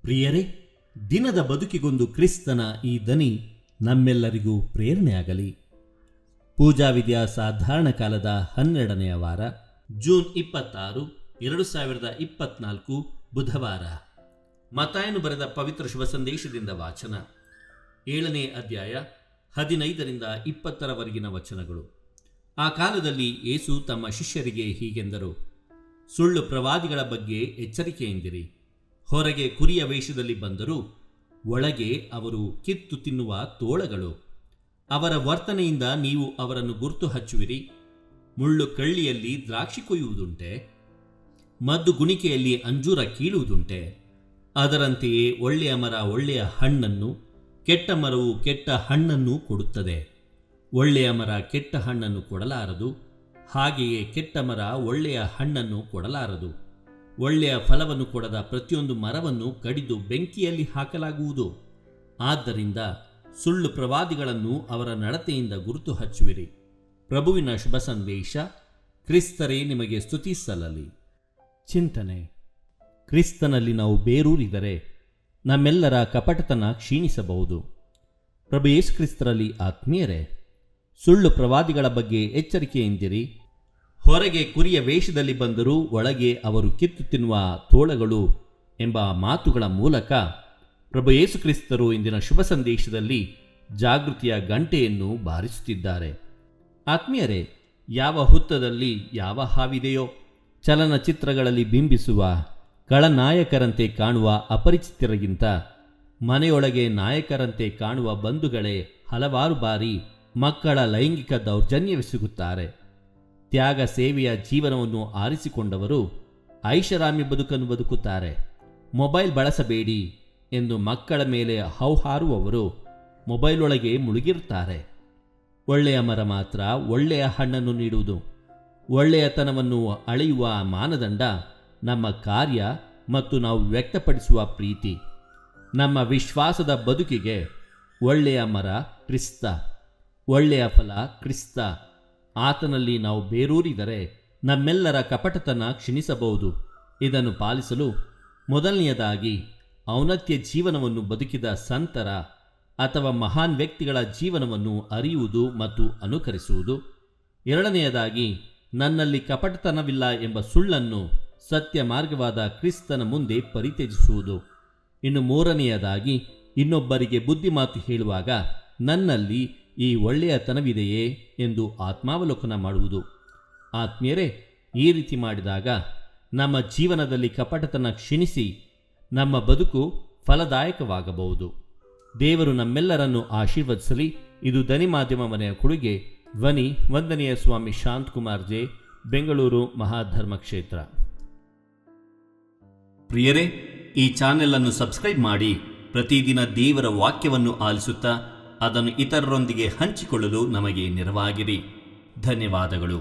ಪ್ರಿಯರೇ, ದಿನದ ಬದುಕಿಗೊಂದು ಕ್ರಿಸ್ತನ ಈ ದನಿ ನಮ್ಮೆಲ್ಲರಿಗೂ ಪ್ರೇರಣೆಯಾಗಲಿ. ಪೂಜಾ ವಿದ್ಯಾ ಸಾಧಾರಣ ಕಾಲದ 12ನೆಯ ವಾರ, ಜೂನ್ 26, 2024 ಬುಧವಾರ. ಮತ್ತಾಯನು ಬರೆದ ಪವಿತ್ರ ಶುಭ ಸಂದೇಶದಿಂದ ವಾಚನ. 7ನೇ ಅಧ್ಯಾಯ 15ರಿಂದ 20ರವರೆಗಿನ ವಚನಗಳು. ಆ ಕಾಲದಲ್ಲಿ ಯೇಸು ತಮ್ಮ ಶಿಷ್ಯರಿಗೆ ಹೀಗೆಂದರು: ಸುಳ್ಳು ಪ್ರವಾದಿಗಳ ಬಗ್ಗೆ ಎಚ್ಚರಿಕೆಯಿಂದಿರಿ. ಹೊರಗೆ ಕುರಿಯ ವೇಷದಲ್ಲಿ ಬಂದರೂ ಒಳಗೆ ಅವರು ಕಿತ್ತು ತಿನ್ನುವ ತೋಳಗಳು. ಅವರ ವರ್ತನೆಯಿಂದ ನೀವು ಅವರನ್ನು ಗುರುತು ಹಚ್ಚುವಿರಿ. ಮುಳ್ಳು ಕಳ್ಳಿಯಲ್ಲಿ ದ್ರಾಕ್ಷಿ ಕೊಯ್ಯುವುದುಂಟೆ? ಮದ್ದು ಗುಣಿಕೆಯಲ್ಲಿ ಅಂಜೂರ ಕೀಳುವುದುಂಟೆ? ಅದರಂತೆಯೇ ಒಳ್ಳೆಯ ಮರ ಒಳ್ಳೆಯ ಹಣ್ಣನ್ನು, ಕೆಟ್ಟ ಮರವು ಕೆಟ್ಟ ಹಣ್ಣನ್ನು ಕೊಡುತ್ತದೆ. ಒಳ್ಳೆಯ ಮರ ಕೆಟ್ಟ ಹಣ್ಣನ್ನು ಕೊಡಲಾರದು, ಹಾಗೆಯೇ ಕೆಟ್ಟ ಮರ ಒಳ್ಳೆಯ ಹಣ್ಣನ್ನು ಕೊಡಲಾರದು. ಒಳ್ಳೆಯ ಫಲವನ್ನು ಕೊಡದ ಪ್ರತಿಯೊಂದು ಮರವನ್ನು ಕಡಿದು ಬೆಂಕಿಯಲ್ಲಿ ಹಾಕಲಾಗುವುದು. ಆದ್ದರಿಂದ ಸುಳ್ಳು ಪ್ರವಾದಿಗಳನ್ನು ಅವರ ನಡತೆಯಿಂದ ಗುರುತು ಹಚ್ಚುವಿರಿ. ಪ್ರಭುವಿನ ಶುಭ ಸಂದೇಶ. ಕ್ರಿಸ್ತರೇ ನಿಮಗೆ ಸ್ತುತಿ ಸಲ್ಲಲಿ. ಚಿಂತನೆ. ಕ್ರಿಸ್ತನಲ್ಲಿ ನಾವು ಬೇರೂರಿದರೆ ನಮ್ಮೆಲ್ಲರ ಕಪಟತನ ಕ್ಷೀಣಿಸಬಹುದು. ಪ್ರಭು ಯೇಸು ಕ್ರಿಸ್ತರಲ್ಲಿ ಆತ್ಮೀಯರೇ, ಸುಳ್ಳು ಪ್ರವಾದಿಗಳ ಬಗ್ಗೆ ಎಚ್ಚರಿಕೆಯಿಂದಿರಿ. ಹೊರಗೆ ಕುರಿಯ ವೇಷದಲ್ಲಿ ಬಂದರೂ ಒಳಗೆ ಅವರು ಕಿತ್ತು ತಿನ್ನುವ ತೋಳಗಳು ಎಂಬ ಮಾತುಗಳ ಮೂಲಕ ಪ್ರಭು ಯೇಸು ಕ್ರಿಸ್ತರು ಇಂದಿನ ಶುಭ ಸಂದೇಶದಲ್ಲಿ ಜಾಗೃತಿಯ ಗಂಟೆಯನ್ನು ಬಾರಿಸುತ್ತಿದ್ದಾರೆ. ಆತ್ಮೀಯರೇ, ಯಾವ ಹುತ್ತದಲ್ಲಿ ಯಾವ ಹಾವಿದೆಯೋ, ಚಲನಚಿತ್ರಗಳಲ್ಲಿ ಬಿಂಬಿಸುವ ಖಳನಾಯಕರಂತೆ ಕಾಣುವ ಅಪರಿಚಿತರಿಗಿಂತ ಮನೆಯೊಳಗೆ ನಾಯಕರಂತೆ ಕಾಣುವ ಬಂಧುಗಳೇ ಹಲವಾರು ಬಾರಿ ಮಕ್ಕಳ ಲೈಂಗಿಕ ದೌರ್ಜನ್ಯವೆಸಗುತ್ತಾರೆ. ತ್ಯಾಗ ಸೇವೆಯ ಜೀವನವನ್ನು ಆರಿಸಿಕೊಂಡವರು ಐಷಾರಾಮಿ ಬದುಕನ್ನು ಬದುಕುತ್ತಾರೆ. ಮೊಬೈಲ್ ಬಳಸಬೇಡಿ ಎಂದು ಮಕ್ಕಳ ಮೇಲೆ ಹೌಹಾರುವವರು ಮೊಬೈಲ್ ಒಳಗೆ ಮುಳುಗಿರುತ್ತಾರೆ. ಒಳ್ಳೆಯ ಮರ ಮಾತ್ರ ಒಳ್ಳೆಯ ಹಣ್ಣನ್ನು ನೀಡುವುದು. ಒಳ್ಳೆಯತನವನ್ನು ಅಳೆಯುವ ಮಾನದಂಡ ನಮ್ಮ ಕಾರ್ಯ ಮತ್ತು ನಾವು ವ್ಯಕ್ತಪಡಿಸುವ ಪ್ರೀತಿ. ನಮ್ಮ ವಿಶ್ವಾಸದ ಬದುಕಿಗೆ ಒಳ್ಳೆಯ ಮರ ಕ್ರಿಸ್ತ, ಒಳ್ಳೆಯ ಫಲ ಕ್ರಿಸ್ತ. ಆತನಲ್ಲಿ ನಾವು ಬೇರೂರಿದರೆ ನಮ್ಮೆಲ್ಲರ ಕಪಟತನ ಕ್ಷೀಣಿಸಬಹುದು. ಇದನ್ನು ಪಾಲಿಸಲು ಮೊದಲನೆಯದಾಗಿ ಔನ್ನತ್ಯ ಜೀವನವನ್ನು ಬದುಕಿದ ಸಂತರ ಅಥವಾ ಮಹಾನ್ ವ್ಯಕ್ತಿಗಳ ಜೀವನವನ್ನು ಅರಿಯುವುದು ಮತ್ತು ಅನುಕರಿಸುವುದು. ಎರಡನೆಯದಾಗಿ ನನ್ನಲ್ಲಿ ಕಪಟತನವಿಲ್ಲ ಎಂಬ ಸುಳ್ಳನ್ನು ಸತ್ಯ ಮಾರ್ಗವಾದ ಕ್ರಿಸ್ತನ ಮುಂದೆ ಪರಿತ್ಯಜಿಸುವುದು. ಇನ್ನು ಮೂರನೆಯದಾಗಿ ಇನ್ನೊಬ್ಬರಿಗೆ ಬುದ್ಧಿಮಾತು ಹೇಳುವಾಗ ನನ್ನಲ್ಲಿ ಈ ಒಳ್ಳೆಯತನವಿದೆಯೇ ಎಂದು ಆತ್ಮಾವಲೋಕನ ಮಾಡುವುದು. ಆತ್ಮೀಯರೇ, ಈ ರೀತಿ ಮಾಡಿದಾಗ ನಮ್ಮ ಜೀವನದಲ್ಲಿ ಕಪಟತನ ಕ್ಷೀಣಿಸಿ ನಮ್ಮ ಬದುಕು ಫಲದಾಯಕವಾಗಬಹುದು. ದೇವರು ನಮ್ಮೆಲ್ಲರನ್ನು ಆಶೀರ್ವದಿಸಲಿ. ಇದು ಧ್ವನಿ ಮಾಧ್ಯಮ ಮನೆಯ ಕೊಡುಗೆ. ಧ್ವನಿ ವಂದನೀಯ ಸ್ವಾಮಿ ಶಾಂತಕುಮಾರ್ ಜೆ, ಬೆಂಗಳೂರು ಮಹಾಧರ್ಮ ಕ್ಷೇತ್ರ. ಪ್ರಿಯರೇ, ಈ ಚಾನೆಲ್ ಅನ್ನು ಸಬ್ಸ್ಕ್ರೈಬ್ ಮಾಡಿ ಪ್ರತಿದಿನ ದೇವರ ವಾಕ್ಯವನ್ನು ಆಲಿಸುತ್ತಾ ಅದನ್ನು ಇತರರೊಂದಿಗೆ ಹಂಚಿಕೊಳ್ಳಲು ನಮಗೆ ನೆರವಾಗಿರಿ. ಧನ್ಯವಾದಗಳು.